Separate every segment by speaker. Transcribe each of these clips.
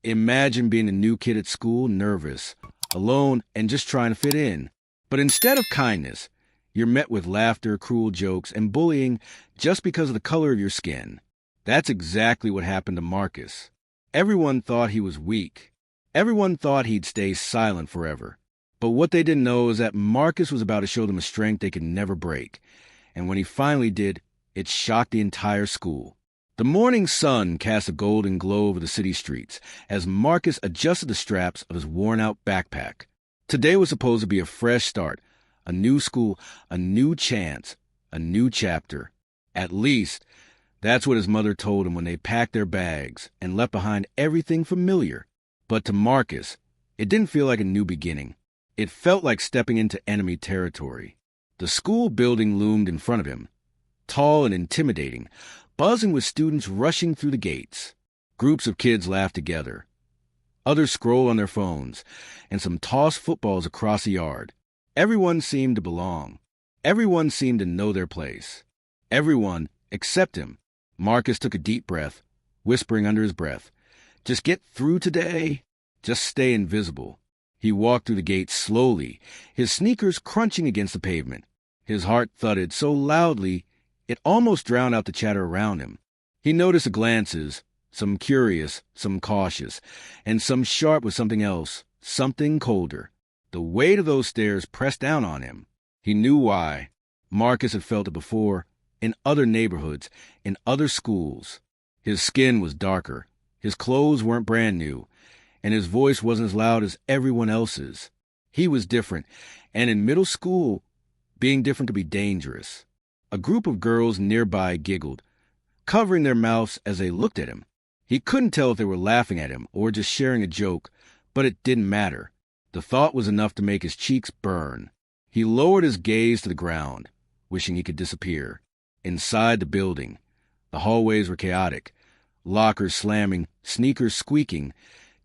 Speaker 1: Imagine being a new kid at school, nervous, alone, and just trying to fit in. But instead of kindness, you're met with laughter, cruel jokes, and bullying just because of the color of your skin. That's exactly what happened to Marcus. Everyone thought he was weak. Everyone thought he'd stay silent forever. But what they didn't know is that Marcus was about to show them a strength they could never break. And when he finally did, it shocked the entire school. The morning sun cast a golden glow over the city streets as Marcus adjusted the straps of his worn-out backpack. Today was supposed to be a fresh start, a new school, a new chance, a new chapter. At least, that's what his mother told him when they packed their bags and left behind everything familiar. But to Marcus, it didn't feel like a new beginning. It felt like stepping into enemy territory. The school building loomed in front of him, tall and intimidating, buzzing with students rushing through the gates. Groups of kids laughed together. Others scrolled on their phones, and some tossed footballs across the yard. Everyone seemed to belong. Everyone seemed to know their place. Everyone except him. Marcus took a deep breath, whispering under his breath, "Just get through today. Just stay invisible." He walked through the gates slowly, his sneakers crunching against the pavement. His heart thudded so loudly it almost drowned out the chatter around him. He noticed the glances, some curious, some cautious, and some sharp with something else, something colder. The weight of those stares pressed down on him. He knew why. Marcus had felt it before, in other neighborhoods, in other schools. His skin was darker, his clothes weren't brand new, and his voice wasn't as loud as everyone else's. He was different, and in middle school, being different could be dangerous. A group of girls nearby giggled, covering their mouths as they looked at him. He couldn't tell if they were laughing at him or just sharing a joke, but it didn't matter. The thought was enough to make his cheeks burn. He lowered his gaze to the ground, wishing he could disappear. Inside the building, the hallways were chaotic, lockers slamming, sneakers squeaking,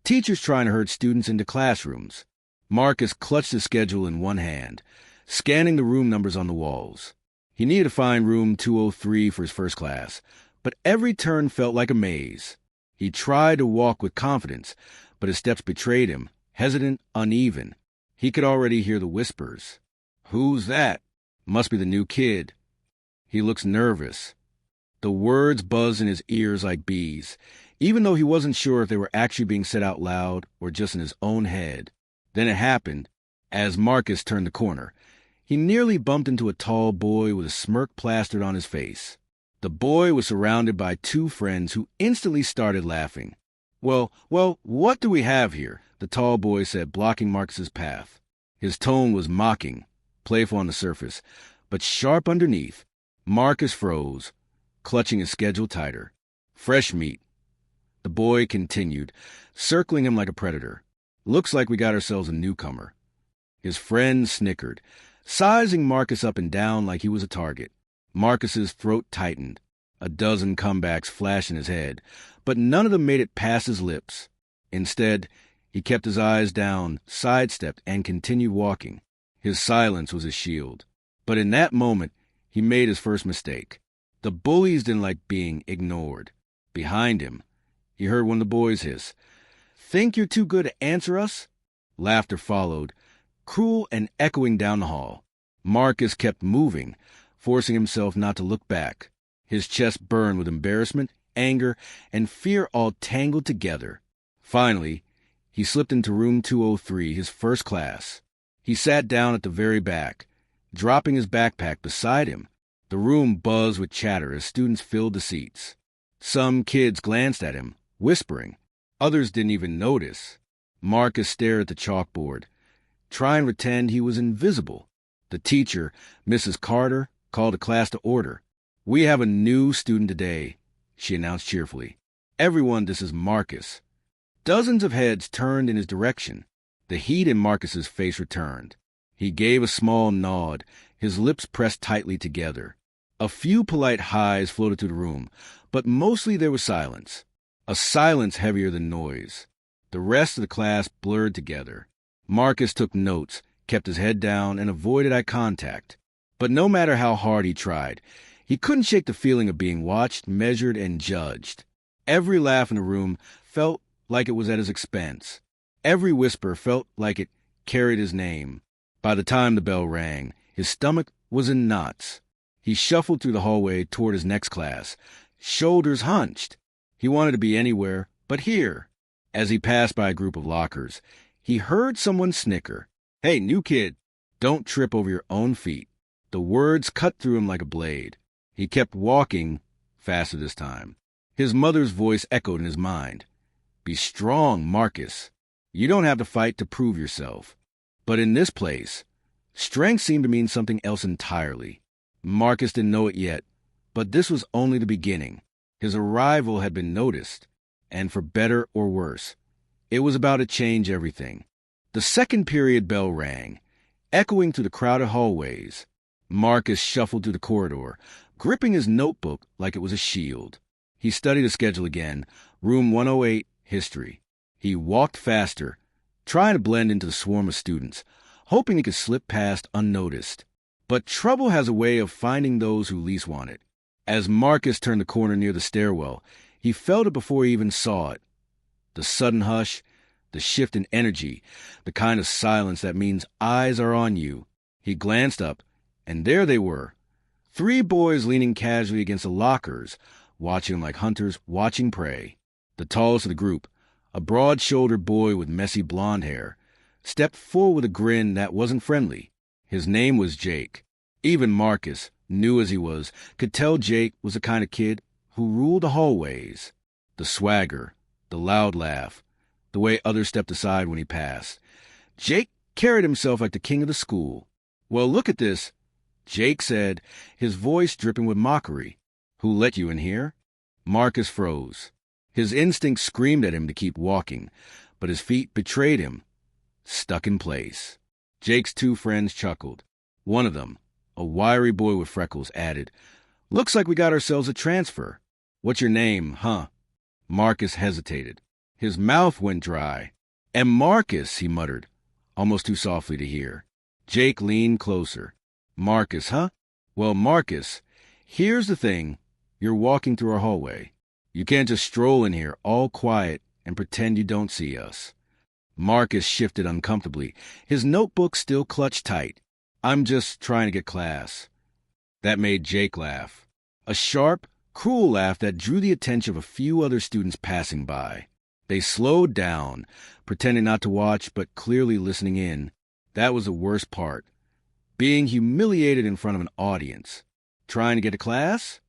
Speaker 1: teachers trying to herd students into classrooms. Marcus clutched his schedule in one hand, scanning the room numbers on the walls. He needed to find room 203 for his first class, but every turn felt like a maze. He tried to walk with confidence, but his steps betrayed him, hesitant, uneven. He could already hear the whispers. "Who's that?" "Must be the new kid." "He looks nervous." The words buzzed in his ears like bees, even though he wasn't sure if they were actually being said out loud or just in his own head. Then it happened. As Marcus turned the corner, he nearly bumped into a tall boy with a smirk plastered on his face. The boy was surrounded by two friends who instantly started laughing. Well, what do we have here?" the tall boy said, blocking Marcus's path. His tone was mocking, playful on the surface, but sharp underneath. Marcus froze, clutching his schedule tighter. "Fresh meat," the boy continued, circling him like a predator. "Looks like we got ourselves a newcomer." His friend snickered, sizing Marcus up and down like he was a target. Marcus's throat tightened. A dozen comebacks flashed in his head, but none of them made it past his lips. Instead, he kept his eyes down, sidestepped, and continued walking. His silence was his shield. But in that moment, he made his first mistake. The bullies didn't like being ignored. Behind him, he heard one of the boys hiss, "Think you're too good to answer us?" Laughter followed, cruel and echoing down the hall. Marcus kept moving, forcing himself not to look back. His chest burned with embarrassment, anger, and fear all tangled together. Finally, he slipped into room 203, his first class. He sat down at the very back, dropping his backpack beside him. The room buzzed with chatter as students filled the seats. Some kids glanced at him, whispering. Others didn't even notice. Marcus stared at the chalkboard, trying to pretend he was invisible. The teacher, Mrs. Carter, called the class to order. "We have a new student today," she announced cheerfully. "Everyone, this is Marcus." Dozens of heads turned in his direction. The heat in Marcus's face returned. He gave a small nod, his lips pressed tightly together. A few polite highs floated through the room, but mostly there was silence. A silence heavier than noise. The rest of the class blurred together. Marcus took notes, kept his head down, and avoided eye contact. But no matter how hard he tried, he couldn't shake the feeling of being watched, measured, and judged. Every laugh in the room felt like it was at his expense. Every whisper felt like it carried his name. By the time the bell rang, his stomach was in knots. He shuffled through the hallway toward his next class, shoulders hunched. He wanted to be anywhere but here. As he passed by a group of lockers, he heard someone snicker. "Hey, new kid, don't trip over your own feet." The words cut through him like a blade. He kept walking, faster this time. His mother's voice echoed in his mind. "Be strong, Marcus. You don't have to fight to prove yourself." But in this place, strength seemed to mean something else entirely. Marcus didn't know it yet, but this was only the beginning. His arrival had been noticed, and for better or worse, it was about to change everything. The second period bell rang, echoing through the crowded hallways. Marcus shuffled through the corridor, gripping his notebook like it was a shield. He studied the schedule again, room 108, history. He walked faster, trying to blend into the swarm of students, hoping he could slip past unnoticed. But trouble has a way of finding those who least want it. As Marcus turned the corner near the stairwell, he felt it before he even saw it. The sudden hush, the shift in energy, the kind of silence that means eyes are on you. He glanced up, and there they were. 3 boys leaning casually against the lockers, watching like hunters watching prey. The tallest of the group, a broad-shouldered boy with messy blonde hair, stepped forward with a grin that wasn't friendly. His name was Jake. Even Marcus, new as he was, could tell Jake was the kind of kid who ruled the hallways. The swagger, the loud laugh, the way others stepped aside when he passed. Jake carried himself like the king of the school. "Well, look at this," Jake said, his voice dripping with mockery. "Who let you in here?" Marcus froze. His instincts screamed at him to keep walking, but his feet betrayed him. Stuck in place. Jake's 2 friends chuckled. One of them, a wiry boy with freckles, added, "Looks like we got ourselves a transfer. What's your name, huh?" Marcus hesitated. His mouth went dry. "And Marcus," he muttered, almost too softly to hear. Jake leaned closer. "Marcus, huh? Well, Marcus, here's the thing. You're walking through our hallway. You can't just stroll in here all quiet and pretend you don't see us." Marcus shifted uncomfortably, his notebook still clutched tight. "I'm just trying to get class." That made Jake laugh. A sharp, cruel laugh that drew the attention of a few other students passing by. They slowed down, pretending not to watch but clearly listening in. That was the worst part. Being humiliated in front of an audience. "Trying to get to class?"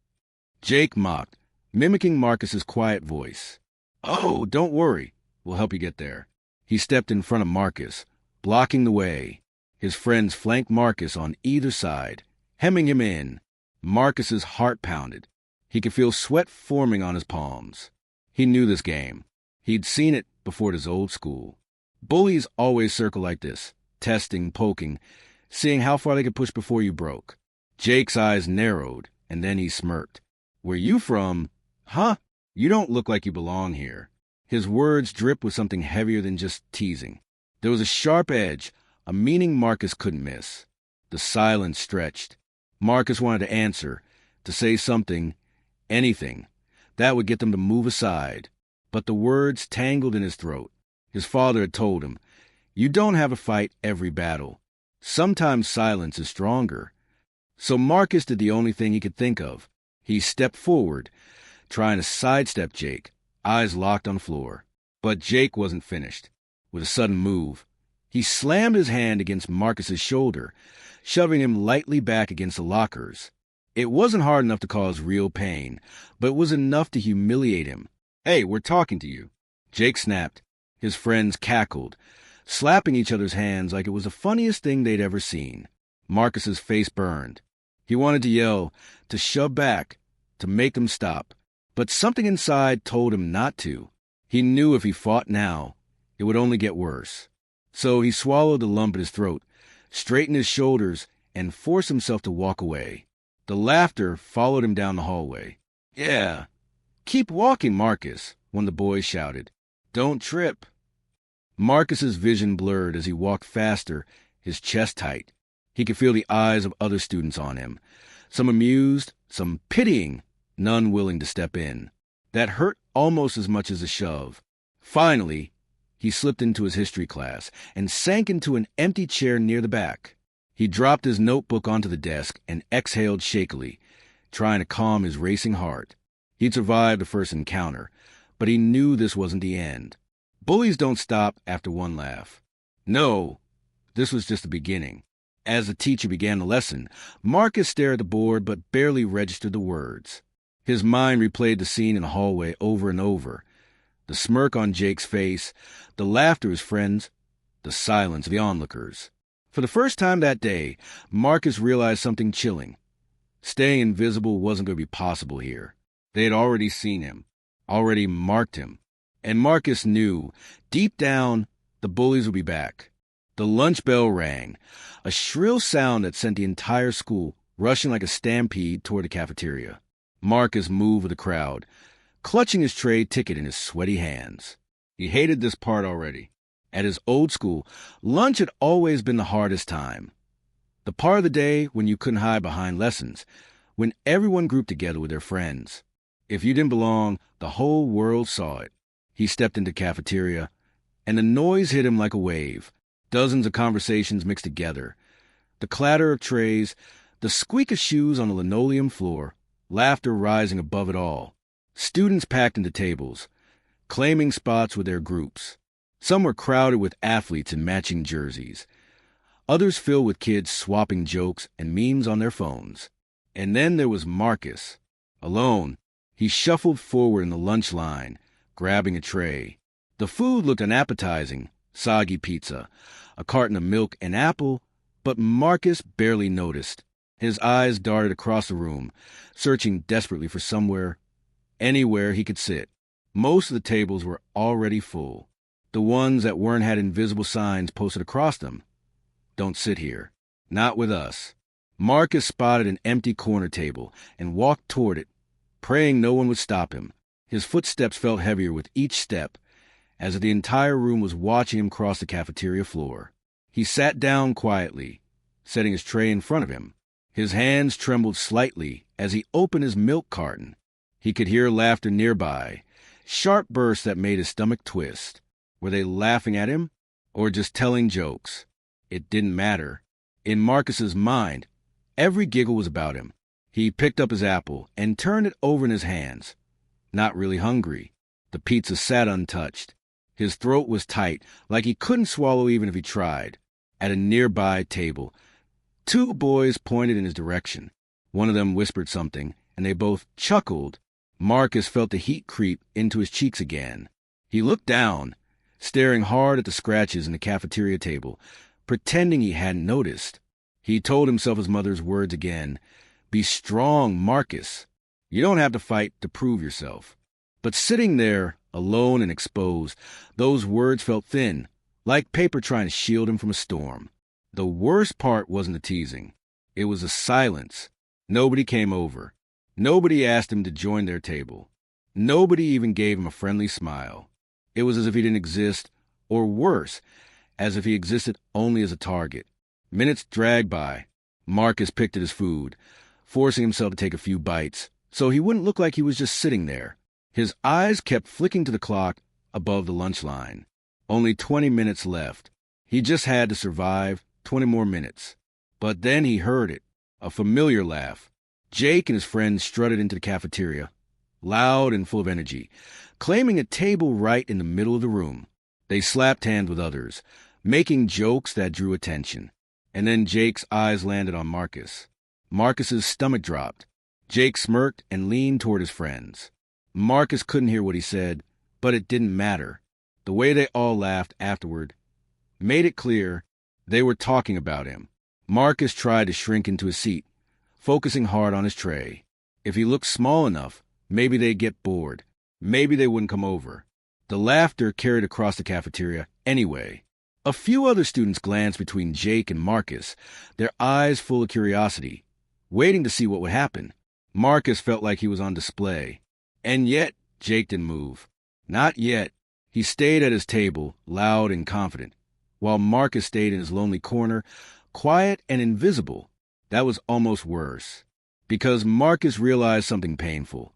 Speaker 1: Jake mocked, mimicking Marcus's quiet voice. "Oh, don't worry. We'll help you get there." He stepped in front of Marcus, blocking the way. His friends flanked Marcus on either side, hemming him in. Marcus's heart pounded. He could feel sweat forming on his palms. He knew this game. He'd seen it before at his old school. Bullies always circle like this, testing, poking, seeing how far they could push before you broke. Jake's eyes narrowed, and then he smirked. "Where you from? Huh? You don't look like you belong here." His words dripped with something heavier than just teasing. There was a sharp edge, a meaning Marcus couldn't miss. The silence stretched. Marcus wanted to answer, to say something, anything, that would get them to move aside. But the words tangled in his throat. His father had told him, "You don't have to fight every battle. Sometimes silence is stronger." So Marcus did the only thing he could think of. He stepped forward, trying to sidestep Jake, eyes locked on the floor. But Jake wasn't finished. With a sudden move, he slammed his hand against Marcus's shoulder, shoving him lightly back against the lockers. It wasn't hard enough to cause real pain, but it was enough to humiliate him. "Hey, we're talking to you." Jake snapped. His friends cackled, slapping each other's hands like it was the funniest thing they'd ever seen. Marcus's face burned. He wanted to yell, to shove back, to make them stop. But something inside told him not to. He knew if he fought now, it would only get worse. So he swallowed the lump in his throat, straightened his shoulders, and forced himself to walk away. The laughter followed him down the hallway. "Yeah, keep walking, Marcus," one of the boys shouted. "Don't trip." Marcus's vision blurred as he walked faster, his chest tight. He could feel the eyes of other students on him, some amused, some pitying, none willing to step in. That hurt almost as much as a shove. Finally, he slipped into his history class and sank into an empty chair near the back. He dropped his notebook onto the desk and exhaled shakily, trying to calm his racing heart. He'd survived the first encounter, but he knew this wasn't the end. Bullies don't stop after one laugh. No, this was just the beginning. As the teacher began the lesson, Marcus stared at the board but barely registered the words. His mind replayed the scene in the hallway over and over. The smirk on Jake's face, the laughter of his friends, the silence of the onlookers. For the first time that day, Marcus realized something chilling. Staying invisible wasn't going to be possible here. They had already seen him, already marked him. And Marcus knew, deep down, the bullies would be back. The lunch bell rang, a shrill sound that sent the entire school rushing like a stampede toward the cafeteria. Marcus moved with the crowd, clutching his tray ticket in his sweaty hands. He hated this part already. At his old school, lunch had always been the hardest time. The part of the day when you couldn't hide behind lessons, when everyone grouped together with their friends. If you didn't belong, the whole world saw it. He stepped into the cafeteria, and the noise hit him like a wave. Dozens of conversations mixed together. The clatter of trays, the squeak of shoes on the linoleum floor, laughter rising above it all. Students packed into tables, claiming spots with their groups. Some were crowded with athletes in matching jerseys. Others filled with kids swapping jokes and memes on their phones. And then there was Marcus. Alone, he shuffled forward in the lunch line, grabbing a tray. The food looked unappetizing, soggy pizza, a carton of milk and apple, but Marcus barely noticed. His eyes darted across the room, searching desperately for somewhere, anywhere he could sit. Most of the tables were already full. The ones that weren't had invisible signs posted across them. Don't sit here. Not with us. Marcus spotted an empty corner table and walked toward it, praying no one would stop him. His footsteps felt heavier with each step, as if the entire room was watching him cross the cafeteria floor. He sat down quietly, setting his tray in front of him. His hands trembled slightly as he opened his milk carton. He could hear laughter nearby, sharp bursts that made his stomach twist. Were they laughing at him, or just telling jokes? It didn't matter. In Marcus's mind, every giggle was about him. He picked up his apple and turned it over in his hands. Not really hungry. The pizza sat untouched. His throat was tight, like he couldn't swallow even if he tried. At a nearby table, two boys pointed in his direction. One of them whispered something, and they both chuckled. Marcus felt the heat creep into his cheeks again. He looked down, staring hard at the scratches in the cafeteria table, pretending he hadn't noticed. He told himself his mother's words again. Be strong, Marcus. You don't have to fight to prove yourself. But sitting there, alone and exposed, those words felt thin, like paper trying to shield him from a storm. The worst part wasn't the teasing. It was the silence. Nobody came over. Nobody asked him to join their table. Nobody even gave him a friendly smile. It was as if he didn't exist, or worse, as if he existed only as a target. Minutes dragged by. Marcus picked at his food, forcing himself to take a few bites, so he wouldn't look like he was just sitting there. His eyes kept flicking to the clock above the lunch line. Only 20 minutes left. He just had to survive 20 more minutes. But then he heard it, a familiar laugh. Jake and his friends strutted into the cafeteria, loud and full of energy, claiming a table right in the middle of the room. They slapped hands with others, making jokes that drew attention. And then Jake's eyes landed on Marcus. Marcus's stomach dropped. Jake smirked and leaned toward his friends. Marcus couldn't hear what he said, but it didn't matter. The way they all laughed afterward made it clear they were talking about him. Marcus tried to shrink into his seat, focusing hard on his tray. If he looked small enough, maybe they'd get bored. Maybe they wouldn't come over. The laughter carried across the cafeteria anyway. A few other students glanced between Jake and Marcus, their eyes full of curiosity, waiting to see what would happen. Marcus felt like he was on display. And yet, Jake didn't move. Not yet. He stayed at his table, loud and confident, while Marcus stayed in his lonely corner, quiet and invisible. That was almost worse, because Marcus realized something painful.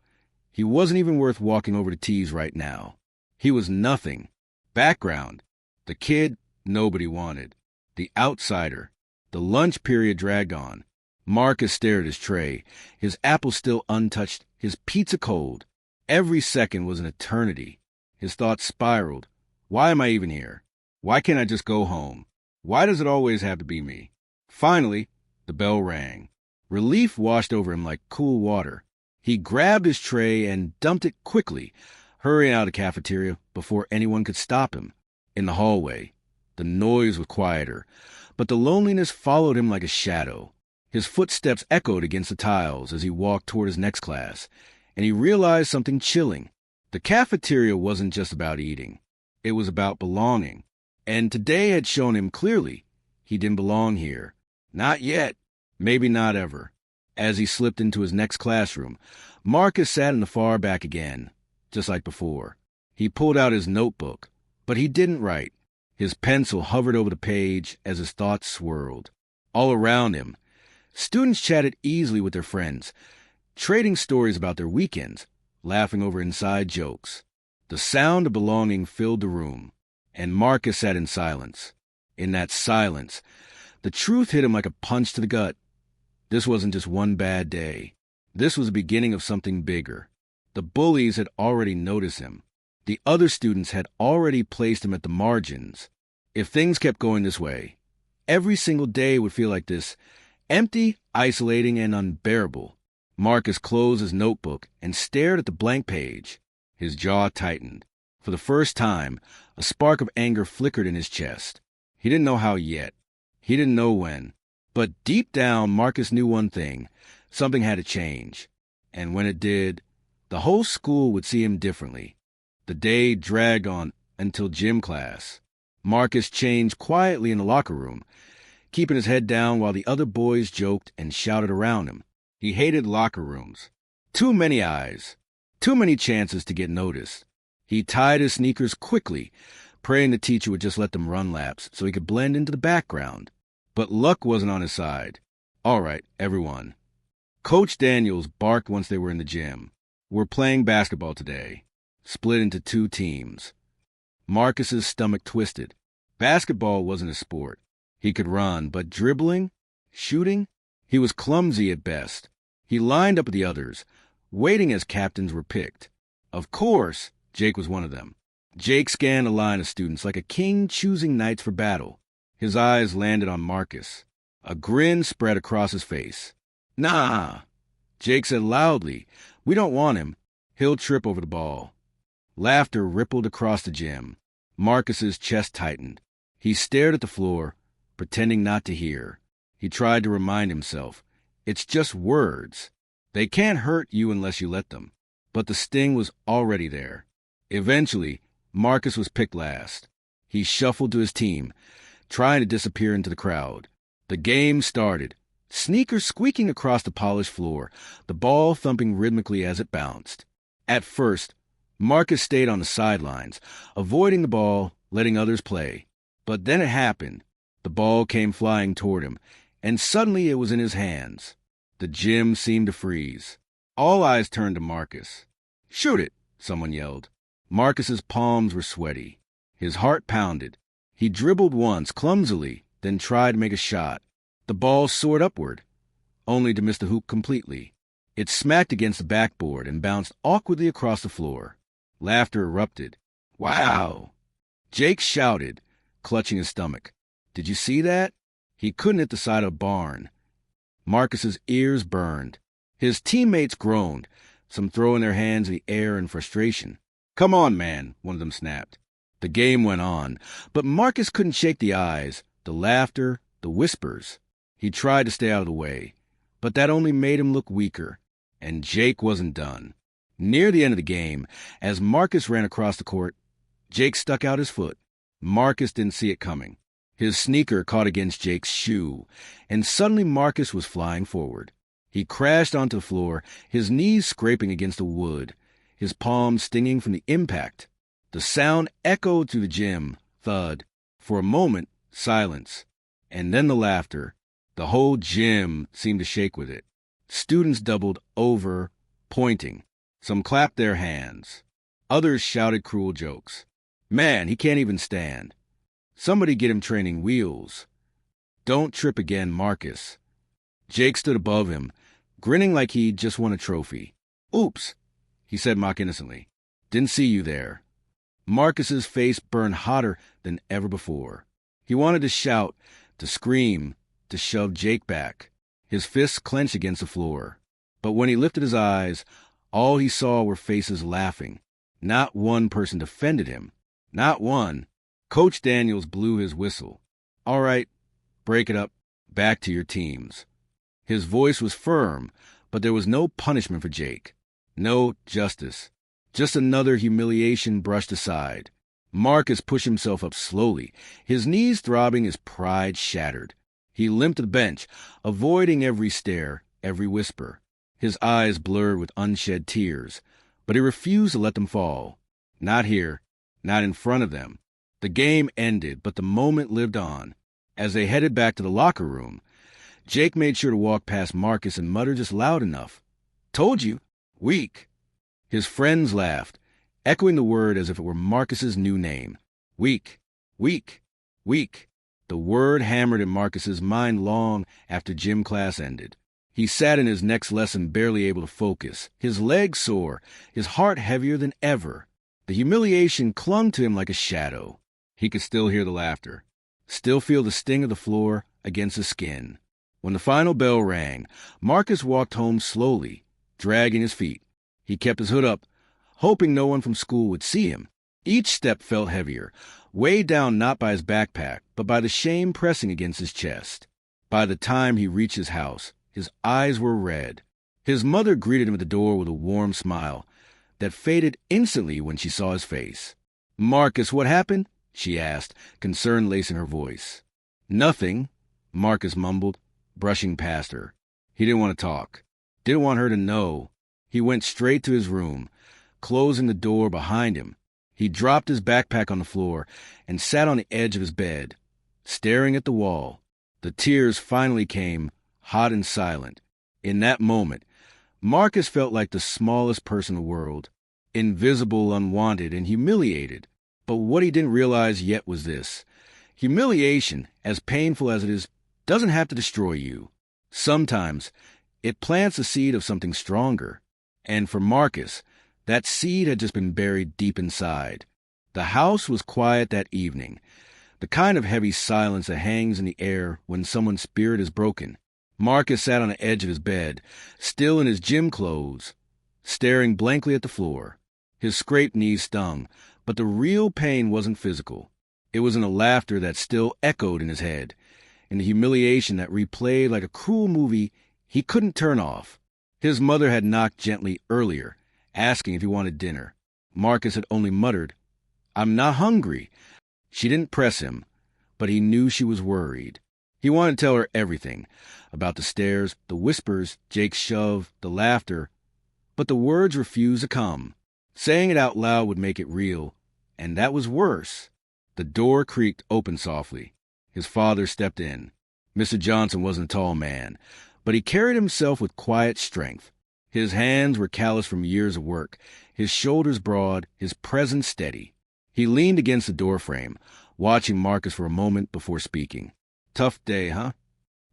Speaker 1: He wasn't even worth walking over to tease right now. He was nothing. Background. The kid nobody wanted. The outsider. The lunch period dragged on. Marcus stared at his tray, his apple still untouched, his pizza cold. Every second was an eternity. His thoughts spiraled. Why am I even here? Why can't I just go home? Why does it always have to be me? Finally, the bell rang. Relief washed over him like cool water. He grabbed his tray and dumped it quickly, hurrying out of the cafeteria before anyone could stop him. In the hallway, the noise was quieter, but the loneliness followed him like a shadow. His footsteps echoed against the tiles as he walked toward his next class, and he realized something chilling. The cafeteria wasn't just about eating. It was about belonging. And today had shown him clearly he didn't belong here. Not yet. Maybe not ever. As he slipped into his next classroom, Marcus sat in the far back again, just like before. He pulled out his notebook, but he didn't write. His pencil hovered over the page as his thoughts swirled. All around him, students chatted easily with their friends, trading stories about their weekends, laughing over inside jokes. The sound of belonging filled the room, and Marcus sat in silence. In that silence, the truth hit him like a punch to the gut. This wasn't just one bad day. This was the beginning of something bigger. The bullies had already noticed him. The other students had already placed him at the margins. If things kept going this way, every single day would feel like this, empty, isolating, and unbearable. Marcus closed his notebook and stared at the blank page. His jaw tightened. For the first time, a spark of anger flickered in his chest. He didn't know how yet. He didn't know when. But deep down, Marcus knew one thing. Something had to change. And when it did, the whole school would see him differently. The day dragged on until gym class. Marcus changed quietly in the locker room, keeping his head down while the other boys joked and shouted around him. He hated locker rooms. Too many eyes. Too many chances to get noticed. He tied his sneakers quickly, praying the teacher would just let them run laps so he could blend into the background. But luck wasn't on his side. All right, everyone. Coach Daniels barked once they were in the gym. We're playing basketball today. Split into 2 teams. Marcus's stomach twisted. Basketball wasn't a sport. He could run, but dribbling? Shooting? He was clumsy at best. He lined up with the others, waiting as captains were picked. Of course, Jake was one of them. Jake scanned a line of students like a king choosing knights for battle. His eyes landed on Marcus. A grin spread across his face. Nah, Jake said loudly. We don't want him. He'll trip over the ball. Laughter rippled across the gym. Marcus's chest tightened. He stared at the floor, pretending not to hear. He tried to remind himself. It's just words. They can't hurt you unless you let them. But the sting was already there. Eventually, Marcus was picked last. He shuffled to his team, trying to disappear into the crowd. The game started, sneakers squeaking across the polished floor, the ball thumping rhythmically as it bounced. At first, Marcus stayed on the sidelines, avoiding the ball, letting others play. But then it happened. The ball came flying toward him, and suddenly it was in his hands. The gym seemed to freeze. All eyes turned to Marcus. Shoot it, someone yelled. Marcus's palms were sweaty. His heart pounded. He dribbled once, clumsily, then tried to make a shot. The ball soared upward, only to miss the hoop completely. It smacked against the backboard and bounced awkwardly across the floor. Laughter erupted. Wow! Jake shouted, clutching his stomach. Did you see that? He couldn't hit the side of a barn. Marcus's ears burned. His teammates groaned, some throwing their hands in the air in frustration. Come on, man, one of them snapped. The game went on, but Marcus couldn't shake the eyes, the laughter, the whispers. He tried to stay out of the way, but that only made him look weaker. And Jake wasn't done. Near the end of the game, as Marcus ran across the court, Jake stuck out his foot. Marcus didn't see it coming. His sneaker caught against Jake's shoe, and suddenly Marcus was flying forward. He crashed onto the floor, his knees scraping against the wood, his palms stinging from the impact. The sound echoed through the gym, thud. For a moment, silence. And then the laughter. The whole gym seemed to shake with it. Students doubled over, pointing. Some clapped their hands. Others shouted cruel jokes. Man, he can't even stand. Somebody get him training wheels. Don't trip again, Marcus. Jake stood above him, grinning like he'd just won a trophy. Oops, he said mock innocently. Didn't see you there. Marcus's face burned hotter than ever before. He wanted to shout, to scream, to shove Jake back, his fists clenched against the floor. But when he lifted his eyes, all he saw were faces laughing. Not one person defended him. Not one. Coach Daniels blew his whistle. All right, break it up. Back to your teams. His voice was firm, but there was no punishment for Jake. No justice. Just another humiliation brushed aside. Marcus pushed himself up slowly, his knees throbbing, his pride shattered. He limped to the bench, avoiding every stare, every whisper. His eyes blurred with unshed tears, but he refused to let them fall. Not here, not in front of them. The game ended, but the moment lived on. As they headed back to the locker room, Jake made sure to walk past Marcus and mutter just loud enough. Told you. Weak. His friends laughed, echoing the word as if it were Marcus's new name. Weak. Weak. Weak. The word hammered in Marcus's mind long after gym class ended. He sat in his next lesson barely able to focus, his legs sore, his heart heavier than ever. The humiliation clung to him like a shadow. He could still hear the laughter, still feel the sting of the floor against his skin. When the final bell rang, Marcus walked home slowly, dragging his feet. He kept his hood up, hoping no one from school would see him. Each step felt heavier, weighed down not by his backpack, but by the shame pressing against his chest. By the time he reached his house, his eyes were red. His mother greeted him at the door with a warm smile that faded instantly when she saw his face. Marcus, what happened? She asked, concern lacing her voice. Nothing, Marcus mumbled, brushing past her. He didn't want to talk. Didn't want her to know. He went straight to his room, closing the door behind him. He dropped his backpack on the floor and sat on the edge of his bed, staring at the wall. The tears finally came, hot and silent. In that moment, Marcus felt like the smallest person in the world, invisible, unwanted, and humiliated. But what he didn't realize yet was this. Humiliation, as painful as it is, doesn't have to destroy you. Sometimes it plants a seed of something stronger. And for Marcus, that seed had just been buried deep inside. The house was quiet that evening, the kind of heavy silence that hangs in the air when someone's spirit is broken. Marcus sat on the edge of his bed, still in his gym clothes, staring blankly at the floor. His scraped knees stung, but the real pain wasn't physical. It was in the laughter that still echoed in his head, in the humiliation that replayed like a cruel movie he couldn't turn off. His mother had knocked gently earlier, asking if he wanted dinner. Marcus had only muttered, "I'm not hungry." She didn't press him, but he knew she was worried. He wanted to tell her everything, about the stares, the whispers, Jake's shove, the laughter, but the words refused to come. Saying it out loud would make it real, and that was worse. The door creaked open softly. His father stepped in. Mr. Johnson wasn't a tall man, but he carried himself with quiet strength. His hands were calloused from years of work, his shoulders broad, his presence steady. He leaned against the doorframe, watching Marcus for a moment before speaking. Tough day, huh?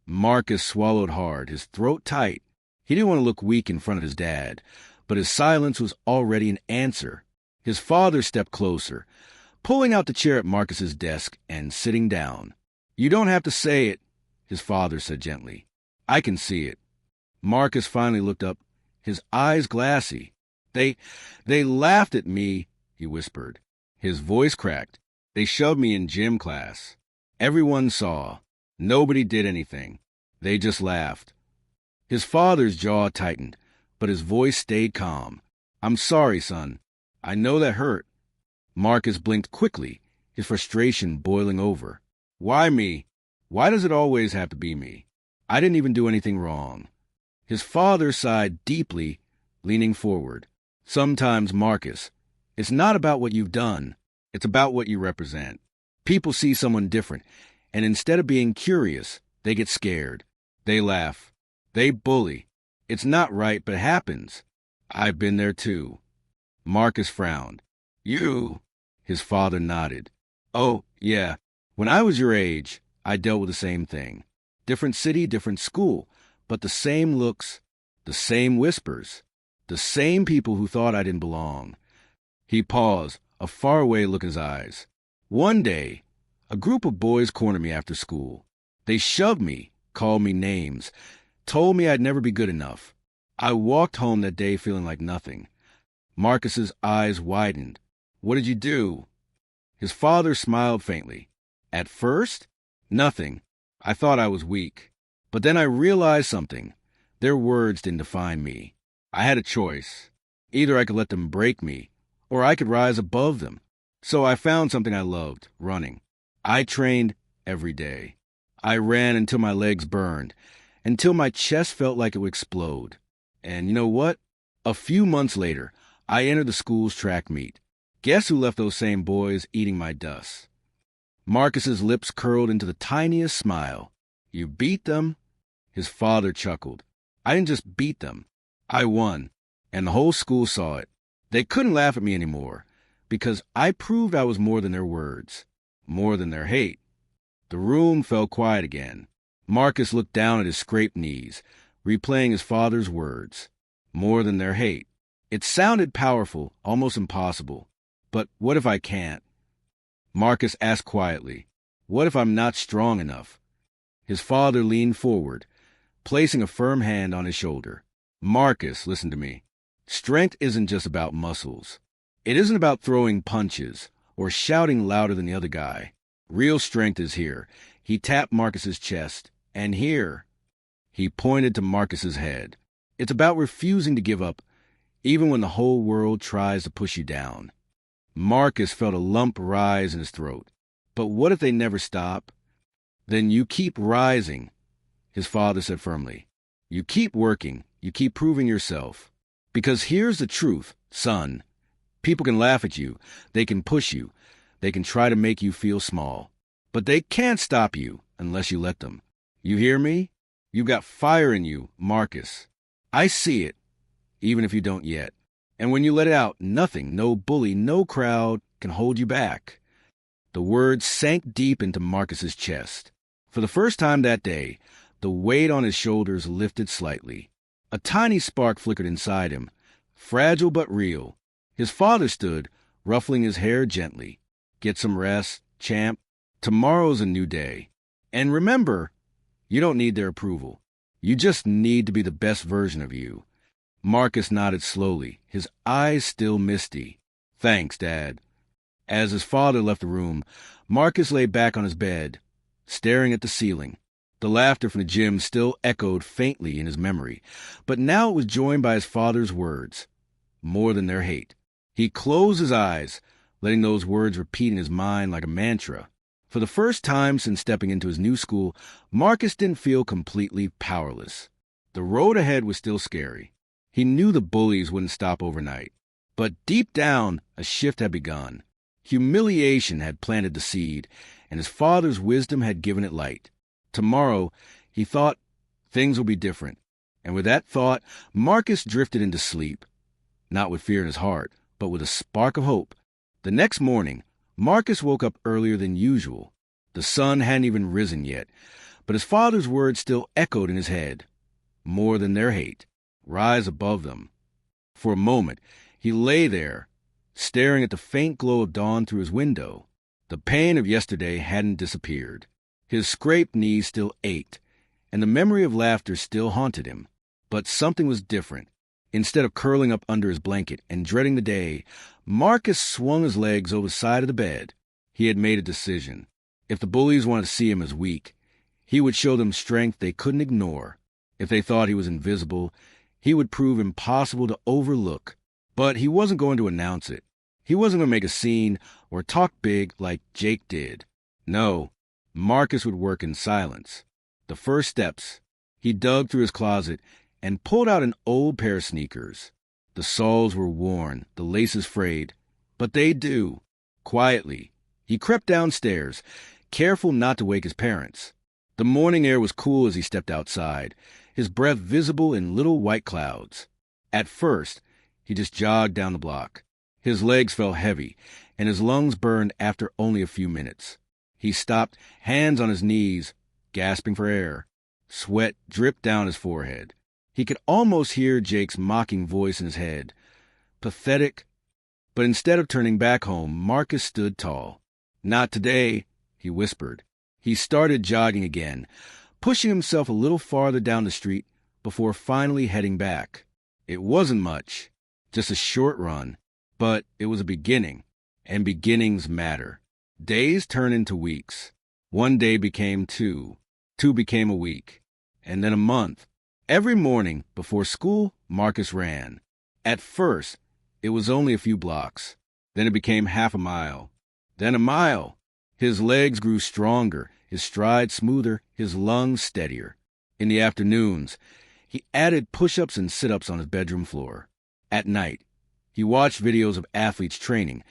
Speaker 1: Marcus swallowed hard, his throat tight. He didn't want to look weak in front of his dad, but his silence was already an answer. His father stepped closer, pulling out the chair at Marcus's desk and sitting down. You don't have to say it, his father said gently. I can see it. Marcus finally looked up, his eyes glassy. They laughed at me, he whispered. His voice cracked. They shoved me in gym class. Everyone saw. Nobody did anything. They just laughed. His father's jaw tightened, but his voice stayed calm. I'm sorry, son. I know that hurt. Marcus blinked quickly, his frustration boiling over. Why me? Why does it always have to be me? I didn't even do anything wrong. His father sighed deeply, leaning forward. Sometimes, Marcus, it's not about what you've done. It's about what you represent. People see someone different, and instead of being curious, they get scared. They laugh. They bully. It's not right, but it happens. I've been there too. Marcus frowned. You. His father nodded. Oh, yeah. When I was your age, I dealt with the same thing. Different city, different school, but the same looks, the same whispers, the same people who thought I didn't belong. He paused, a faraway look in his eyes. One day, a group of boys cornered me after school. They shoved me, called me names, told me I'd never be good enough. I walked home that day feeling like nothing. Marcus's eyes widened. What did you do? His father smiled faintly. At first, nothing. I thought I was weak. But then I realized something. Their words didn't define me. I had a choice. Either I could let them break me, or I could rise above them. So I found something I loved, running. I trained every day. I ran until my legs burned, until my chest felt like it would explode. And you know what? A few months later, I entered the school's track meet. Guess who left those same boys eating my dust? Marcus's lips curled into the tiniest smile. You beat them? His father chuckled. I didn't just beat them. I won. And the whole school saw it. They couldn't laugh at me anymore, because I proved I was more than their words, more than their hate. The room fell quiet again. Marcus looked down at his scraped knees, replaying his father's words. More than their hate. It sounded powerful, almost impossible. But what if I can't? Marcus asked quietly, what if I'm not strong enough? His father leaned forward, placing a firm hand on his shoulder. Marcus, listen to me. Strength isn't just about muscles. It isn't about throwing punches or shouting louder than the other guy. Real strength is here. He tapped Marcus's chest. And here. He pointed to Marcus's head. It's about refusing to give up, even when the whole world tries to push you down. Marcus felt a lump rise in his throat. But what if they never stop? Then you keep rising, his father said firmly. You keep working. You keep proving yourself. Because here's the truth, son. People can laugh at you. They can push you. They can try to make you feel small. But they can't stop you unless you let them. You hear me? You've got fire in you, Marcus. I see it, even if you don't yet. And when you let it out, nothing, no bully, no crowd can hold you back. The words sank deep into Marcus's chest. For the first time that day, the weight on his shoulders lifted slightly. A tiny spark flickered inside him, fragile but real. His father stood, ruffling his hair gently. Get some rest, champ. Tomorrow's a new day. And remember, you don't need their approval. You just need to be the best version of you. Marcus nodded slowly, his eyes still misty. Thanks, Dad. As his father left the room, Marcus lay back on his bed, staring at the ceiling. The laughter from the gym still echoed faintly in his memory, but now it was joined by his father's words. More than their hate. He closed his eyes, letting those words repeat in his mind like a mantra. For the first time since stepping into his new school, Marcus didn't feel completely powerless. The road ahead was still scary. He knew the bullies wouldn't stop overnight. But deep down, a shift had begun. Humiliation had planted the seed, and his father's wisdom had given it light. Tomorrow, he thought, things will be different. And with that thought, Marcus drifted into sleep. Not with fear in his heart, but with a spark of hope. The next morning, Marcus woke up earlier than usual. The sun hadn't even risen yet, but his father's words still echoed in his head. More than their hate. Rise above them. For a moment, he lay there, staring at the faint glow of dawn through his window. The pain of yesterday hadn't disappeared. His scraped knees still ached, and the memory of laughter still haunted him. But something was different. Instead of curling up under his blanket and dreading the day, Marcus swung his legs over the side of the bed. He had made a decision. If the bullies wanted to see him as weak, he would show them strength they couldn't ignore. If they thought he was invisible, he would prove impossible to overlook. But he wasn't going to announce it. He wasn't going to make a scene or talk big like Jake did. No, Marcus would work in silence. The first steps, he dug through his closet and pulled out an old pair of sneakers. The soles were worn, the laces frayed, but they'd do. Quietly, he crept downstairs, careful not to wake his parents. The morning air was cool as he stepped outside, his breath visible in little white clouds. At first, he just jogged down the block. His legs felt heavy, and his lungs burned after only a few minutes. He stopped, hands on his knees, gasping for air. Sweat dripped down his forehead. He could almost hear Jake's mocking voice in his head. Pathetic. But instead of turning back home, Marcus stood tall. "Not today," he whispered. He started jogging again, pushing himself a little farther down the street before finally heading back. It wasn't much, just a short run, but it was a beginning, and beginnings matter. Days turned into weeks. One day became two. Two became a week, and then a month. Every morning before school, Marcus ran. At first, it was only a few blocks. Then it became half a mile. Then a mile. His legs grew stronger, his stride smoother, his lungs steadier. In the afternoons, he added push-ups and sit-ups on his bedroom floor. At night, he watched videos of athletes training,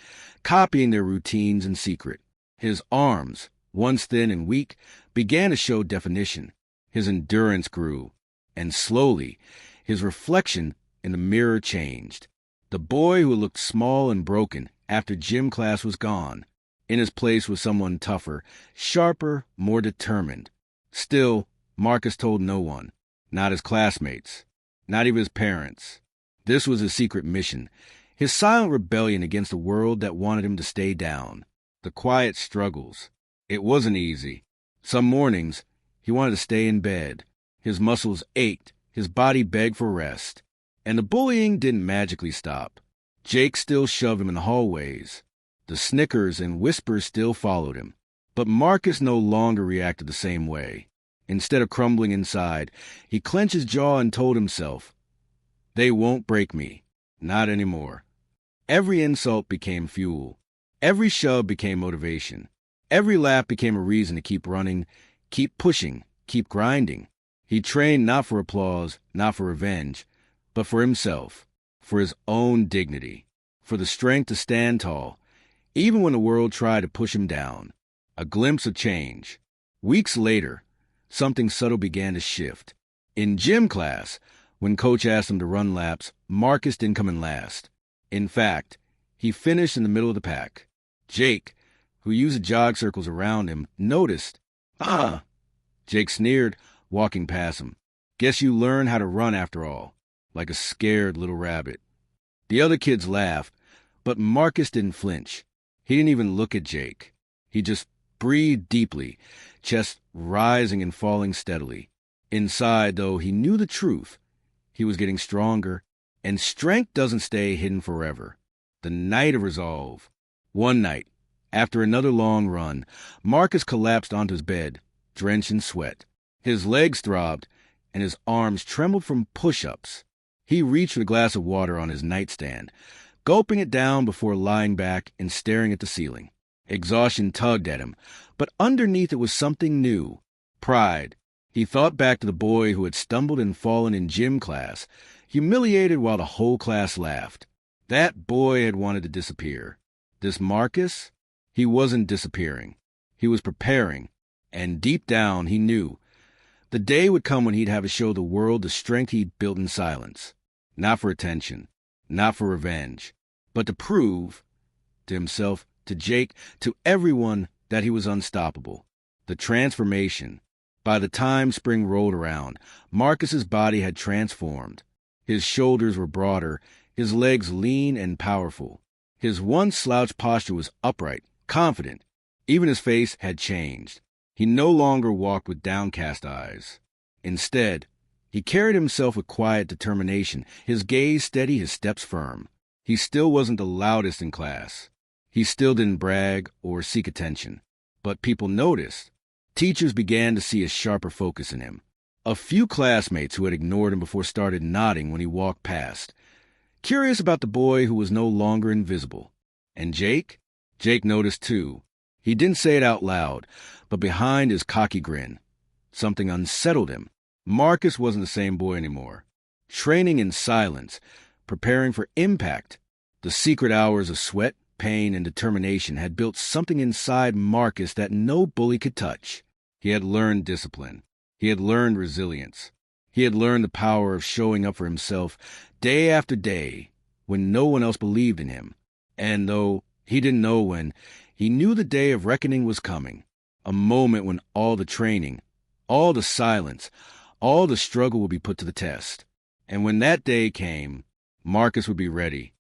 Speaker 1: copying their routines in secret. His arms, once thin and weak, began to show definition. His endurance grew, and slowly, his reflection in the mirror changed. The boy who looked small and broken after gym class was gone. In his place was someone tougher, sharper, more determined. Still, Marcus told no one, not his classmates, not even his parents. This was his secret mission, his silent rebellion against a world that wanted him to stay down. The quiet struggles. It wasn't easy. Some mornings, he wanted to stay in bed. His muscles ached, his body begged for rest. And the bullying didn't magically stop. Jake still shoved him in the hallways. The snickers and whispers still followed him. But Marcus no longer reacted the same way. Instead of crumbling inside, he clenched his jaw and told himself, "They won't break me. Not anymore." Every insult became fuel. Every shove became motivation. Every laugh became a reason to keep running, keep pushing, keep grinding. He trained not for applause, not for revenge, but for himself, for his own dignity, for the strength to stand tall, even when the world tried to push him down. A glimpse of change. Weeks later, something subtle began to shift. In gym class, when coach asked him to run laps, Marcus didn't come in last. In fact, he finished in the middle of the pack. Jake, who used the jog circles around him, noticed. "Ah!" Jake sneered, walking past him. "Guess you learned how to run after all," like a scared little rabbit. The other kids laughed, but Marcus didn't flinch. He didn't even look at Jake. He just breathed deeply, chest rising and falling steadily. Inside, though, he knew the truth. He was getting stronger, and strength doesn't stay hidden forever. The night of resolve. One night, after another long run, Marcus collapsed onto his bed, drenched in sweat. His legs throbbed, and his arms trembled from push-ups. He reached for a glass of water on his nightstand, gulping it down before lying back and staring at the ceiling. Exhaustion tugged at him, but underneath it was something new. Pride. He thought back to the boy who had stumbled and fallen in gym class, humiliated while the whole class laughed. That boy had wanted to disappear. This Marcus? He wasn't disappearing. He was preparing, and deep down he knew the day would come when he'd have to show the world the strength he'd built in silence. Not for attention, not for revenge, but to prove, to himself, to Jake, to everyone, that he was unstoppable. The transformation. By the time spring rolled around, Marcus's body had transformed. His shoulders were broader, his legs lean and powerful. His once slouched posture was upright, confident. Even his face had changed. He no longer walked with downcast eyes. Instead, he carried himself with quiet determination, his gaze steady, his steps firm. He still wasn't the loudest in class. He still didn't brag or seek attention. But people noticed. Teachers began to see a sharper focus in him. A few classmates who had ignored him before started nodding when he walked past, curious about the boy who was no longer invisible. And Jake? Jake noticed too. He didn't say it out loud, but behind his cocky grin, something unsettled him. Marcus wasn't the same boy anymore. Training in silence, preparing for impact. The secret hours of sweat, pain, and determination had built something inside Marcus that no bully could touch. He had learned discipline. He had learned resilience. He had learned the power of showing up for himself day after day when no one else believed in him. And though he didn't know when, he knew the day of reckoning was coming, a moment when all the training, all the silence, all the struggle would be put to the test. And when that day came, Marcus would be ready.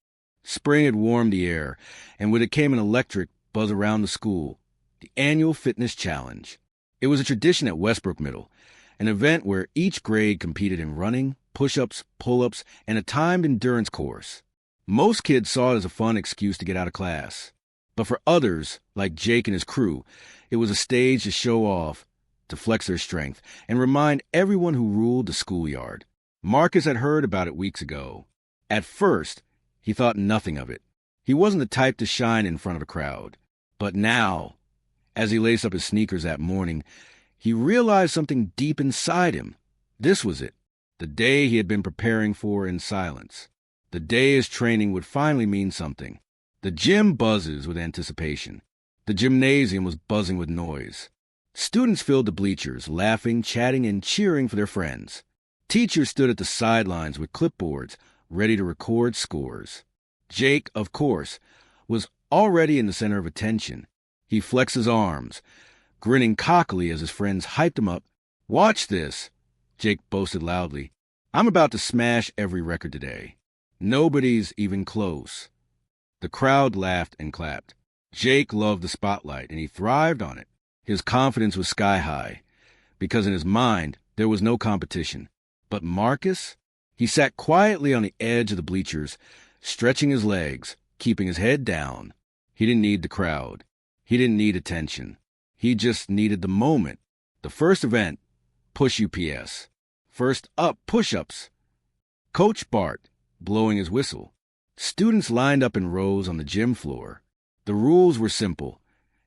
Speaker 1: Spring had warmed the air, and with it came an electric buzz around the school, the annual fitness challenge. It was a tradition at Westbrook Middle, an event where each grade competed in running, push-ups, pull-ups, and a timed endurance course. Most kids saw it as a fun excuse to get out of class. But for others, like Jake and his crew, it was a stage to show off, to flex their strength, and remind everyone who ruled the schoolyard. Marcus had heard about it weeks ago. At first, he thought nothing of it. He wasn't the type to shine in front of a crowd. But now, as he laced up his sneakers that morning, he realized something deep inside him. This was it, the day he had been preparing for in silence. The day his training would finally mean something. The gym buzzes with anticipation. The gymnasium was buzzing with noise. Students filled the bleachers, laughing, chatting, and cheering for their friends. Teachers stood at the sidelines with clipboards, ready to record scores. Jake, of course, was already in the center of attention. He flexed his arms, grinning cockily as his friends hyped him up. "Watch this," Jake boasted loudly. "I'm about to smash every record today. Nobody's even close." The crowd laughed and clapped. Jake loved the spotlight, and he thrived on it. His confidence was sky high, because in his mind there was no competition. But Marcus? He sat quietly on the edge of the bleachers, stretching his legs, keeping his head down. He didn't need the crowd. He didn't need attention. He just needed the moment. The first event, push UPS. First up, push-ups. Coach Bart, blowing his whistle. Students lined up in rows on the gym floor. The rules were simple.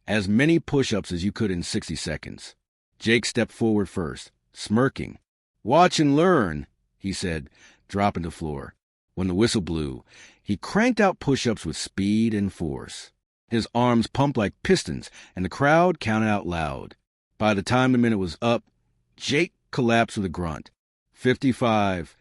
Speaker 1: As many push-ups as you could in 60 seconds. Jake stepped forward first, smirking. "Watch and learn," he said, dropping to the floor. When the whistle blew, he cranked out push-ups with speed and force. His arms pumped like pistons, and the crowd counted out loud. By the time the minute was up, Jake collapsed with a grunt. 55.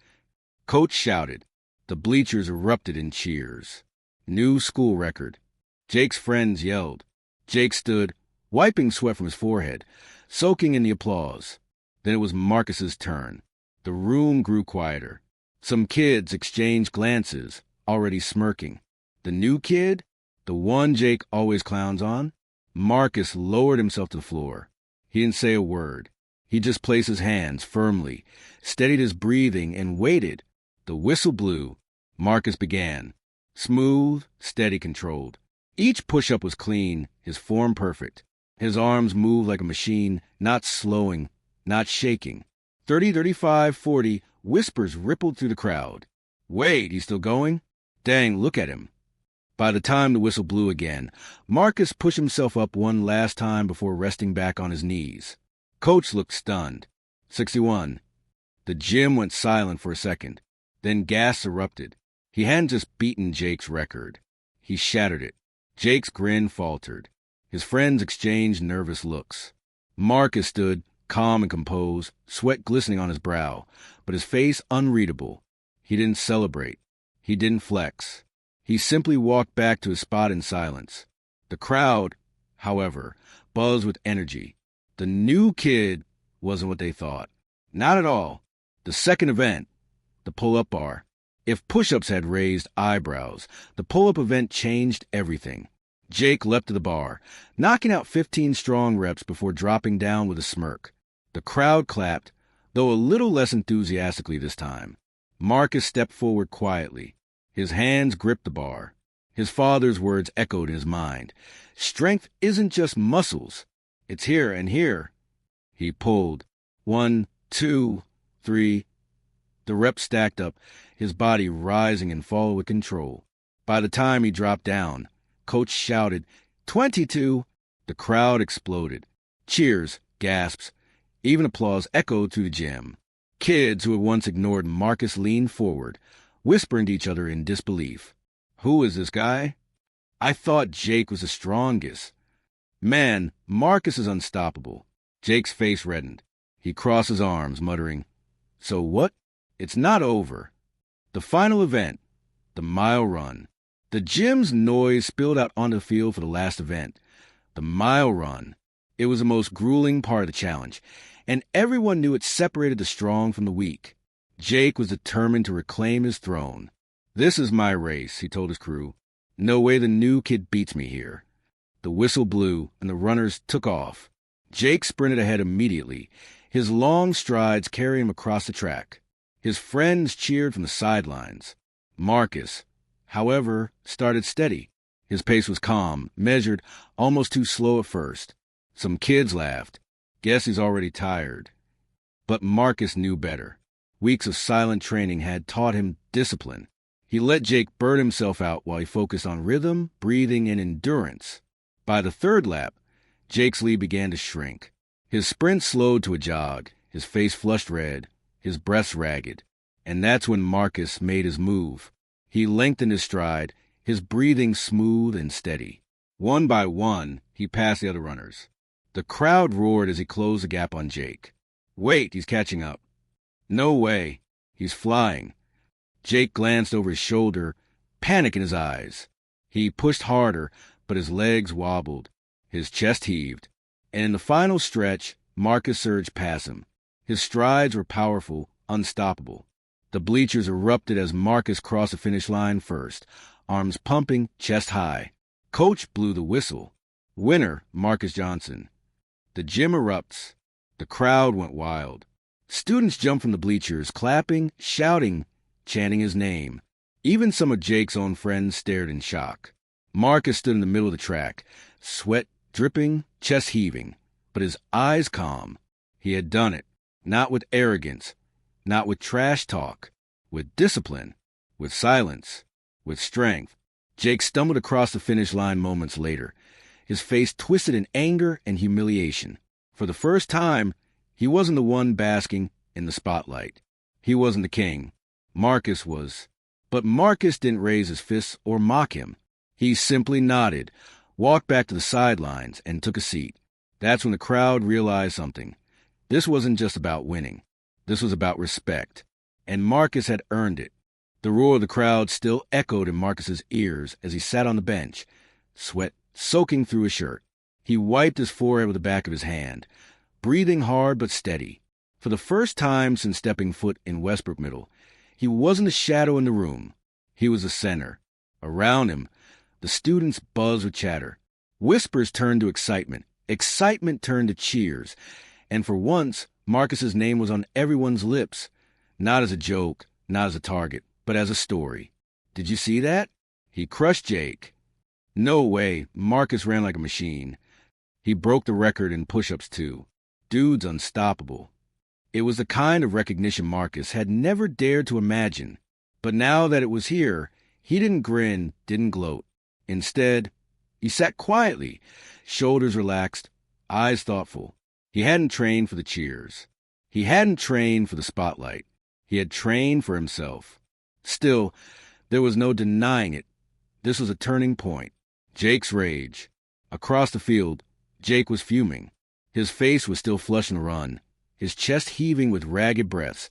Speaker 1: Coach shouted. The bleachers erupted in cheers. New school record. Jake's friends yelled. Jake stood, wiping sweat from his forehead, soaking in the applause. Then it was Marcus's turn. The room grew quieter. Some kids exchanged glances, already smirking. The new kid, the one Jake always clowns on, Marcus lowered himself to the floor. He didn't say a word. He just placed his hands firmly, steadied his breathing, and waited. The whistle blew. Marcus began. Smooth, steady, controlled. Each push-up was clean, his form perfect. His arms moved like a machine, not slowing, not shaking. 30, 35, 40, whispers rippled through the crowd. Wait, he's still going? Dang, look at him. By the time the whistle blew again, Marcus pushed himself up one last time before resting back on his knees. Coach looked stunned. 61. The gym went silent for a second. Then gasps erupted. He hadn't just beaten Jake's record. He shattered it. Jake's grin faltered. His friends exchanged nervous looks. Marcus stood, calm and composed, sweat glistening on his brow, but his face unreadable. He didn't celebrate. He didn't flex. He simply walked back to his spot in silence. The crowd, however, buzzed with energy. The new kid wasn't what they thought. Not at all. The second event, the pull-up bar. If push-ups had raised eyebrows, the pull-up event changed everything. Jake leapt to the bar, knocking out 15 strong reps before dropping down with a smirk. The crowd clapped, though a little less enthusiastically this time. Marcus stepped forward quietly. His hands gripped the bar. His father's words echoed in his mind. Strength isn't just muscles. It's here and here. He pulled. 1, 2, 3. The reps stacked up, his body rising and falling with control. By the time he dropped down, Coach shouted, 22! The crowd exploded. Cheers, gasps, even applause echoed through the gym. Kids who had once ignored Marcus leaned forward, whispering to each other in disbelief. Who is this guy? I thought Jake was the strongest. Man, Marcus is unstoppable. Jake's face reddened. He crossed his arms, muttering, So what? It's not over. The final event, the mile run. The gym's noise spilled out onto the field for the last event, the mile run. It was the most grueling part of the challenge, and everyone knew it separated the strong from the weak. Jake was determined to reclaim his throne. "This is my race," he told his crew. "No way the new kid beats me here." The whistle blew, and the runners took off. Jake sprinted ahead immediately, his long strides carrying him across the track. His friends cheered from the sidelines. Marcus, however, started steady. His pace was calm, measured, almost too slow at first. Some kids laughed. "Guess he's already tired." But Marcus knew better. Weeks of silent training had taught him discipline. He let Jake burn himself out while he focused on rhythm, breathing, and endurance. By the third lap, Jake's lead began to shrink. His sprint slowed to a jog, his face flushed red, his breath ragged. And that's when Marcus made his move. He lengthened his stride, his breathing smooth and steady. One by one, he passed the other runners. The crowd roared as he closed the gap on Jake. "Wait, he's catching up." "No way, he's flying." Jake glanced over his shoulder, panic in his eyes. He pushed harder, but his legs wobbled. His chest heaved. And in the final stretch, Marcus surged past him. His strides were powerful, unstoppable. The bleachers erupted as Marcus crossed the finish line first, arms pumping, chest high. Coach blew the whistle. Winner, Marcus Johnson. The gym erupts. The crowd went wild. Students jumped from the bleachers, clapping, shouting, chanting his name. Even some of Jake's own friends stared in shock. Marcus stood in the middle of the track, sweat dripping, chest heaving, but his eyes calm. He had done it, not with arrogance, not with trash talk, with discipline, with silence, with strength. Jake stumbled across the finish line moments later, his face twisted in anger and humiliation. For the first time, he wasn't the one basking in the spotlight. He wasn't the king. Marcus was. But Marcus didn't raise his fists or mock him. He simply nodded, walked back to the sidelines, and took a seat. That's when the crowd realized something. This wasn't just about winning. This was about respect. And Marcus had earned it. The roar of the crowd still echoed in Marcus's ears as he sat on the bench, sweat soaking through his shirt. He wiped his forehead with the back of his hand, breathing hard but steady. For the first time since stepping foot in Westbrook Middle, he wasn't a shadow in the room. He was the center. Around him, the students buzzed with chatter. Whispers turned to excitement. Excitement turned to cheers. And for once, Marcus's name was on everyone's lips. Not as a joke, not as a target, but as a story. Did you see that? He crushed Jake. No way, Marcus ran like a machine. He broke the record in push-ups too. Dude's unstoppable. It was the kind of recognition Marcus had never dared to imagine. But now that it was here, he didn't grin, didn't gloat. Instead, he sat quietly, shoulders relaxed, eyes thoughtful. He hadn't trained for the cheers. He hadn't trained for the spotlight. He had trained for himself. Still, there was no denying it. This was a turning point. Jake's rage. Across the field, Jake was fuming. His face was still flushed from the run, his chest heaving with ragged breaths,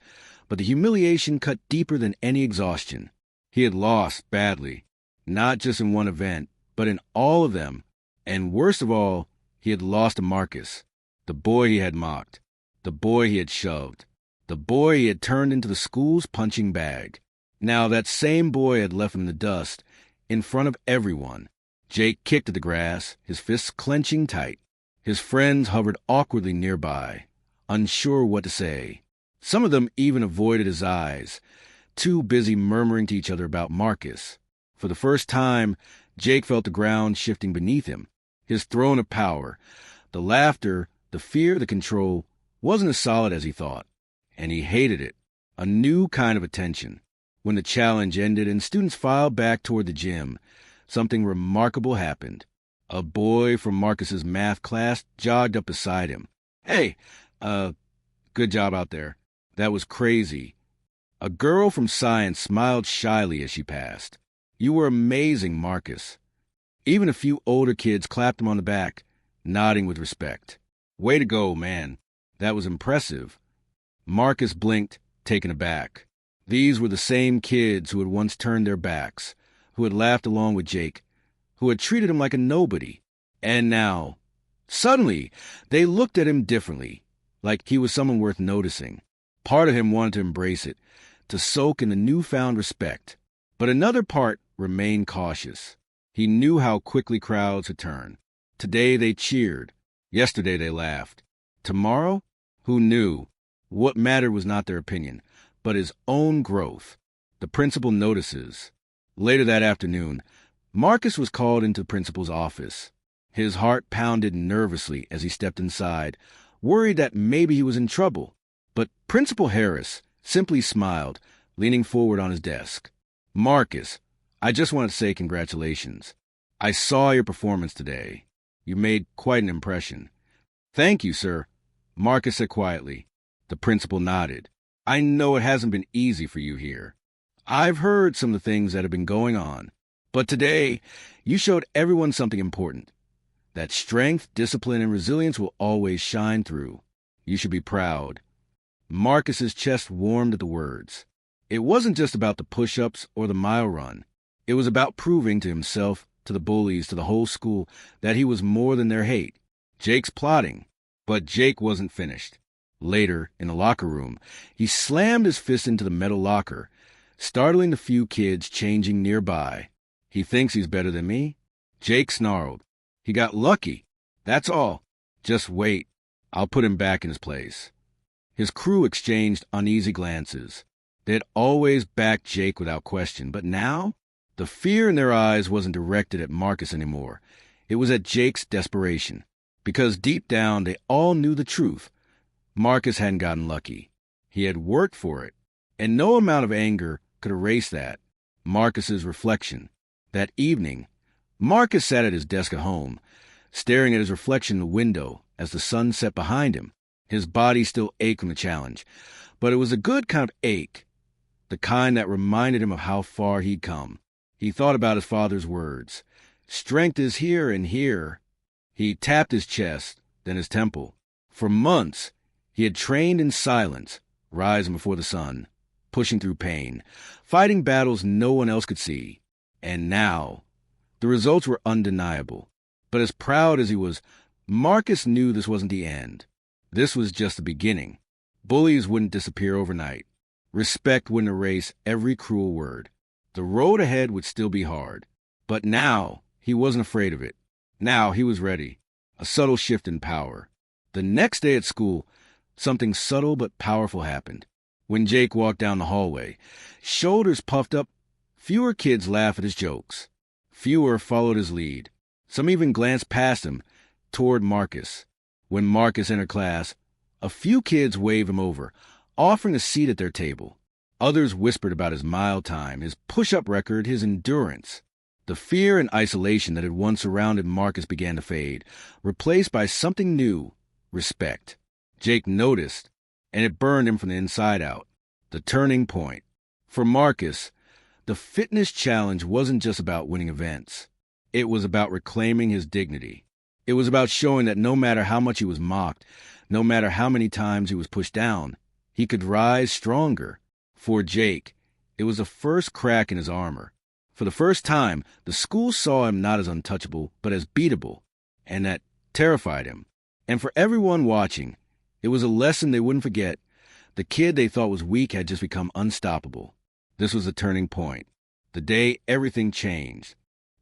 Speaker 1: but the humiliation cut deeper than any exhaustion. He had lost badly, not just in one event, but in all of them. And worst of all, he had lost to Marcus, the boy he had mocked, the boy he had shoved, the boy he had turned into the school's punching bag. Now that same boy had left him in the dust, in front of everyone. Jake kicked at the grass, his fists clenching tight. His friends hovered awkwardly nearby, unsure what to say. Some of them even avoided his eyes, too busy murmuring to each other about Marcus. For the first time, Jake felt the ground shifting beneath him. His throne of power, the laughter, the fear, the control, wasn't as solid as he thought. And he hated it. A new kind of attention. When the challenge ended and students filed back toward the gym, something remarkable happened. A boy from Marcus's math class jogged up beside him. "Hey, good job out there. That was crazy." A girl from science smiled shyly as she passed. "You were amazing, Marcus." Even a few older kids clapped him on the back, nodding with respect. "Way to go, man. That was impressive." Marcus blinked, taken aback. These were the same kids who had once turned their backs, who had laughed along with Jake, who had treated him like a nobody. And now, suddenly, they looked at him differently, like he was someone worth noticing. Part of him wanted to embrace it, to soak in the newfound respect. But another part remained cautious. He knew how quickly crowds would turn. Today they cheered. Yesterday they laughed. Tomorrow? Who knew? What mattered was not their opinion, but his own growth. The principal notices. Later that afternoon, Marcus was called into the principal's office. His heart pounded nervously as he stepped inside, worried that maybe he was in trouble. But Principal Harris simply smiled, leaning forward on his desk. "Marcus, I just want to say congratulations. I saw your performance today. You made quite an impression." "Thank you, sir," Marcus said quietly. The principal nodded. "I know it hasn't been easy for you here. I've heard some of the things that have been going on. But today, you showed everyone something important. That strength, discipline, and resilience will always shine through. You should be proud." Marcus's chest warmed at the words. It wasn't just about the push-ups or the mile run. It was about proving to himself, to the bullies, to the whole school, that he was more than their hate. Jake's plotting. But Jake wasn't finished. Later, in the locker room, he slammed his fist into the metal locker, startling the few kids changing nearby. "He thinks he's better than me?" Jake snarled. "He got lucky. That's all. Just wait. I'll put him back in his place." His crew exchanged uneasy glances. They had always backed Jake without question, but now? The fear in their eyes wasn't directed at Marcus anymore. It was at Jake's desperation. Because deep down, they all knew the truth. Marcus hadn't gotten lucky. He had worked for it. And no amount of anger could erase that. Marcus's reflection. That evening, Marcus sat at his desk at home, staring at his reflection in the window as the sun set behind him. His body still ached from the challenge, but it was a good kind of ache, the kind that reminded him of how far he'd come. He thought about his father's words. "Strength is here and here." He tapped his chest, then his temple. For months, he had trained in silence, rising before the sun, pushing through pain, fighting battles no one else could see. And now, the results were undeniable. But as proud as he was, Marcus knew this wasn't the end. This was just the beginning. Bullies wouldn't disappear overnight. Respect wouldn't erase every cruel word. The road ahead would still be hard. But now, he wasn't afraid of it. Now he was ready. A subtle shift in power. The next day at school, something subtle but powerful happened. When Jake walked down the hallway, shoulders puffed up, fewer kids laughed at his jokes. Fewer followed his lead. Some even glanced past him, toward Marcus. When Marcus entered class, a few kids waved him over, offering a seat at their table. Others whispered about his mile time, his push-up record, his endurance. The fear and isolation that had once surrounded Marcus began to fade, replaced by something new, respect. Jake noticed, and it burned him from the inside out. The turning point. For Marcus, the fitness challenge wasn't just about winning events. It was about reclaiming his dignity. It was about showing that no matter how much he was mocked, no matter how many times he was pushed down, he could rise stronger. For Jake, it was the first crack in his armor. For the first time, the school saw him not as untouchable, but as beatable, and that terrified him. And for everyone watching, it was a lesson they wouldn't forget. The kid they thought was weak had just become unstoppable. This was the turning point. The day everything changed.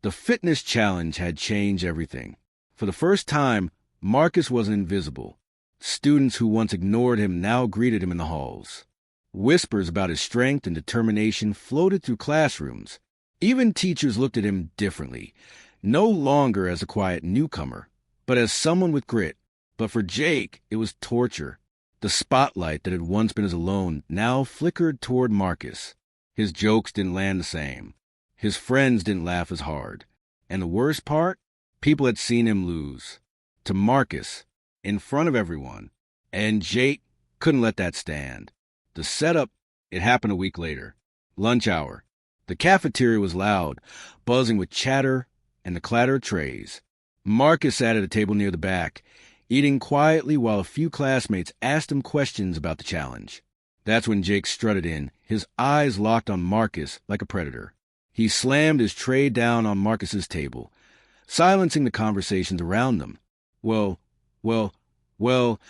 Speaker 1: The fitness challenge had changed everything. For the first time, Marcus wasn't invisible. Students who once ignored him now greeted him in the halls. Whispers about his strength and determination floated through classrooms. Even teachers looked at him differently, no longer as a quiet newcomer, but as someone with grit. But for Jake, it was torture. The spotlight that had once been his alone now flickered toward Marcus. His jokes didn't land the same. His friends didn't laugh as hard. And the worst part? People had seen him lose. To Marcus, in front of everyone. And Jake couldn't let that stand. The setup, it happened a week later. Lunch hour. The cafeteria was loud, buzzing with chatter and the clatter of trays. Marcus sat at a table near the back, eating quietly while a few classmates asked him questions about the challenge. That's when Jake strutted in, his eyes locked on Marcus like a predator. He slammed his tray down on Marcus's table, silencing the conversations around them. Well, well, well,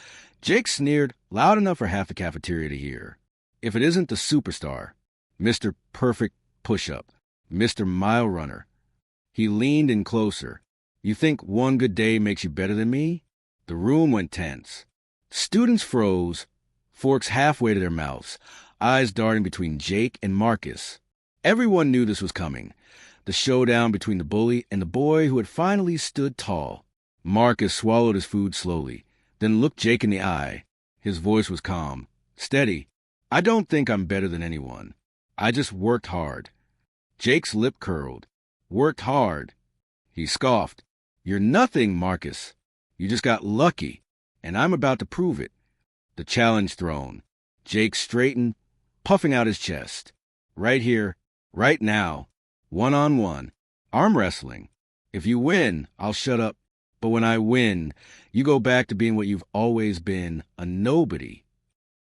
Speaker 1: Jake sneered loud enough for half the cafeteria to hear. If it isn't the superstar, Mr. Perfect Push-Up, Mr. Mile Runner. He leaned in closer. You think one good day makes you better than me? The room went tense. Students froze, forks halfway to their mouths, eyes darting between Jake and Marcus. Everyone knew this was coming, the showdown between the bully and the boy who had finally stood tall. Marcus swallowed his food slowly, then looked Jake in the eye. His voice was calm, steady. I don't think I'm better than anyone. I just worked hard. Jake's lip curled. Worked hard. He scoffed. You're nothing, Marcus. You just got lucky, and I'm about to prove it. The challenge thrown. Jake straightened, puffing out his chest. Right here, right now, one-on-one, arm wrestling. If you win, I'll shut up. But when I win, you go back to being what you've always been, a nobody.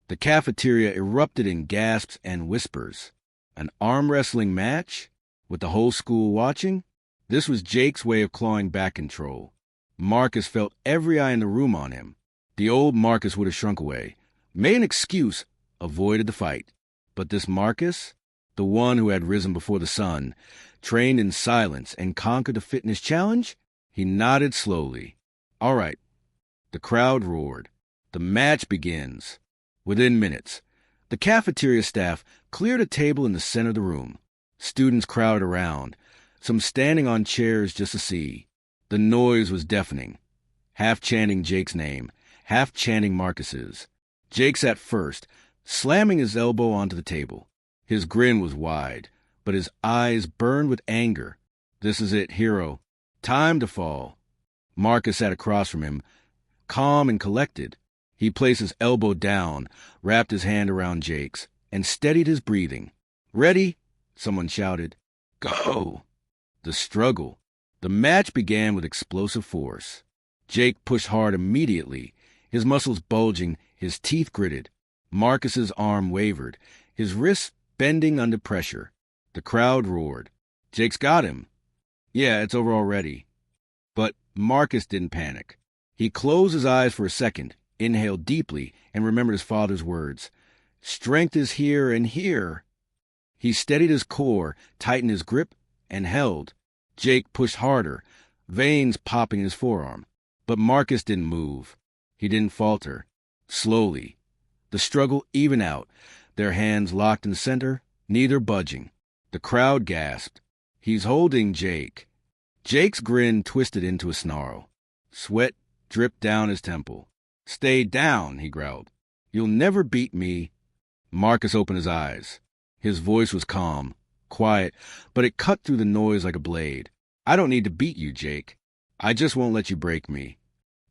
Speaker 1: The cafeteria erupted in gasps and whispers. An arm wrestling match? With the whole school watching? This was Jake's way of clawing back control. Marcus felt every eye in the room on him. The old Marcus would have shrunk away, made an excuse, avoided the fight. But this Marcus, the one who had risen before the sun, trained in silence and conquered the fitness challenge, he nodded slowly. All right. The crowd roared. The match begins. Within minutes, the cafeteria staff cleared a table in the center of the room. Students crowded around, some standing on chairs just to see. The noise was deafening, half chanting Jake's name, half chanting Marcus's. Jake sat first, slamming his elbow onto the table. His grin was wide, but his eyes burned with anger. This is it, hero. Time to fall. Marcus sat across from him, calm and collected. He placed his elbow down, wrapped his hand around Jake's, and steadied his breathing. Ready? Someone shouted. Go! The struggle. The match began with explosive force. Jake pushed hard immediately, his muscles bulging, his teeth gritted. Marcus's arm wavered, his wrists bending under pressure. The crowd roared. Jake's got him. Yeah, it's over already. But Marcus didn't panic. He closed his eyes for a second, inhaled deeply, and remembered his father's words. Strength is here and here. He steadied his core, tightened his grip, and held. Jake pushed harder, veins popping in his forearm. But Marcus didn't move. He didn't falter. Slowly. The struggle evened out, their hands locked in the center, neither budging. The crowd gasped. He's holding Jake. Jake's grin twisted into a snarl. Sweat dripped down his temple. Stay down, he growled. You'll never beat me. Marcus opened his eyes. His voice was calm, quiet, but it cut through the noise like a blade. I don't need to beat you, Jake. I just won't let you break me.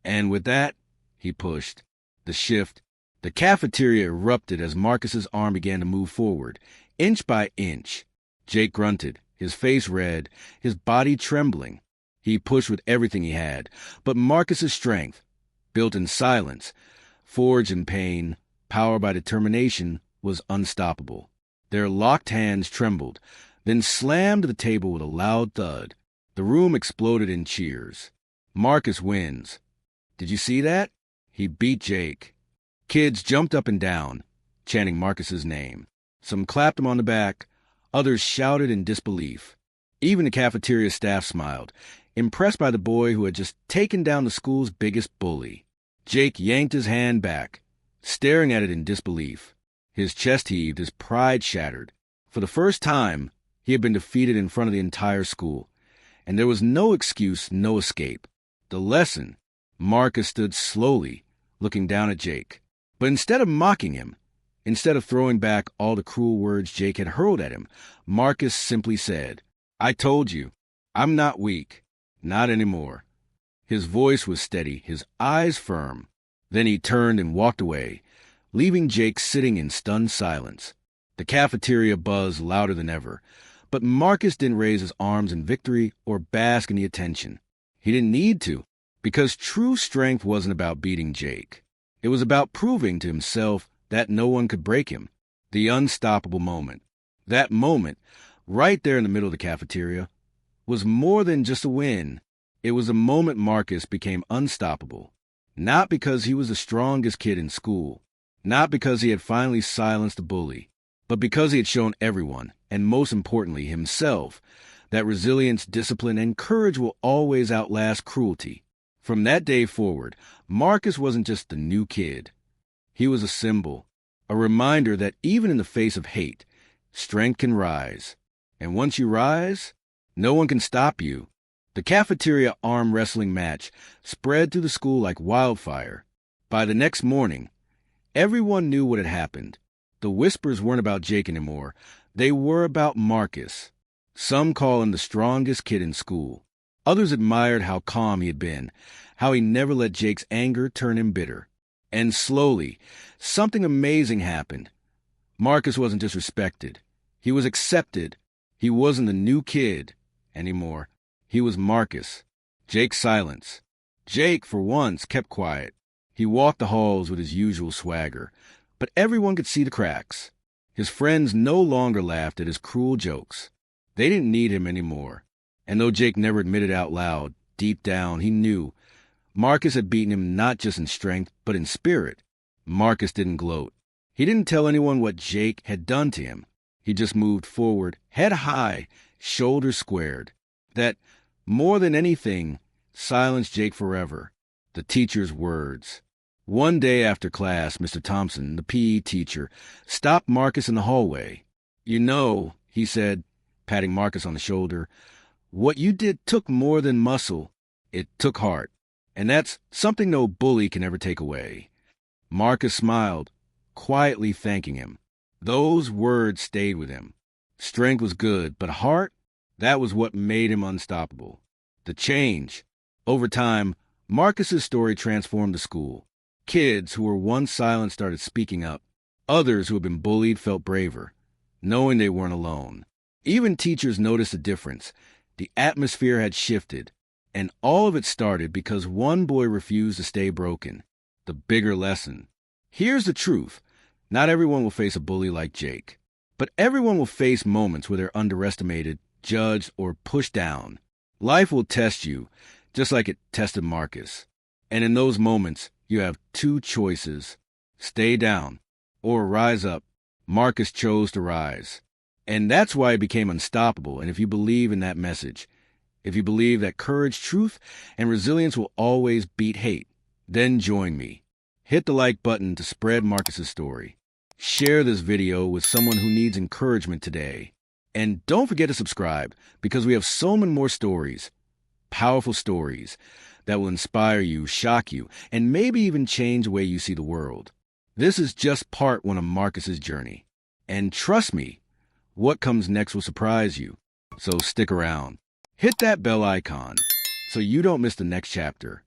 Speaker 1: And with that, he pushed. The shift. The cafeteria erupted as Marcus's arm began to move forward, inch by inch. Jake grunted, his face red, his body trembling. He pushed with everything he had, but Marcus's strength, built in silence, forged in pain, powered by determination, was unstoppable. Their locked hands trembled, then slammed to the table with a loud thud. The room exploded in cheers. Marcus wins. Did you see that? He beat Jake. Kids jumped up and down, chanting Marcus's name. Some clapped him on the back, others shouted in disbelief. Even the cafeteria staff smiled, impressed by the boy who had just taken down the school's biggest bully. Jake yanked his hand back, staring at it in disbelief. His chest heaved, his pride shattered. For the first time, he had been defeated in front of the entire school, and there was no excuse, no escape. The lesson. Marcus stood slowly, looking down at Jake. But instead of mocking him, instead of throwing back all the cruel words Jake had hurled at him, Marcus simply said, I told you, I'm not weak. Not anymore. His voice was steady, his eyes firm. Then he turned and walked away, leaving Jake sitting in stunned silence. The cafeteria buzzed louder than ever, but Marcus didn't raise his arms in victory or bask in the attention. He didn't need to, because true strength wasn't about beating Jake. It was about proving to himself that no one could break him. The unstoppable moment. That moment, right there in the middle of the cafeteria, was more than just a win. It was the moment Marcus became unstoppable. Not because he was the strongest kid in school, not because he had finally silenced a bully, but because he had shown everyone, and most importantly himself, that resilience, discipline, and courage will always outlast cruelty. From that day forward, Marcus wasn't just the new kid. He was a symbol, a reminder that even in the face of hate, strength can rise. And once you rise, no one can stop you. The cafeteria arm wrestling match spread through the school like wildfire. By the next morning, everyone knew what had happened. The whispers weren't about Jake anymore. They were about Marcus. Some call him the strongest kid in school. Others admired how calm he had been, how he never let Jake's anger turn him bitter. And slowly, something amazing happened. Marcus wasn't just respected. He was accepted. He wasn't the new kid anymore. He was Marcus. Jake's silence. Jake, for once, kept quiet. He walked the halls with his usual swagger, but everyone could see the cracks. His friends no longer laughed at his cruel jokes. They didn't need him anymore. And though Jake never admitted out loud, deep down he knew Marcus had beaten him not just in strength, but in spirit. Marcus didn't gloat. He didn't tell anyone what Jake had done to him. He just moved forward, head high, shoulders squared. That, more than anything, silenced Jake forever. The teacher's words. One day after class, Mr. Thompson, the PE teacher, stopped Marcus in the hallway. "You know," he said, patting Marcus on the shoulder, "what you did took more than muscle. It took heart. And that's something no bully can ever take away." Marcus smiled, quietly thanking him. Those words stayed with him. Strength was good, but heart, that was what made him unstoppable. The change. Over time, Marcus's story transformed the school. Kids who were once silent started speaking up. Others who had been bullied felt braver, knowing they weren't alone. Even teachers noticed a difference. The atmosphere had shifted, and all of it started because one boy refused to stay broken. The bigger lesson. Here's the truth. Not everyone will face a bully like Jake, but everyone will face moments where they're underestimated, judged, or pushed down. Life will test you, just like it tested Marcus. And in those moments, you have two choices. Stay down or rise up. Marcus chose to rise. And that's why he became unstoppable. And if you believe in that message, if you believe that courage, truth, and resilience will always beat hate, then join me. Hit the like button to spread Marcus's story. Share this video with someone who needs encouragement today. And don't forget to subscribe, because we have so many more stories, powerful stories, that will inspire you, shock you, and maybe even change the way you see the world. This is just part one of Marcus's journey. And trust me, what comes next will surprise you. So stick around. Hit that bell icon so you don't miss the next chapter.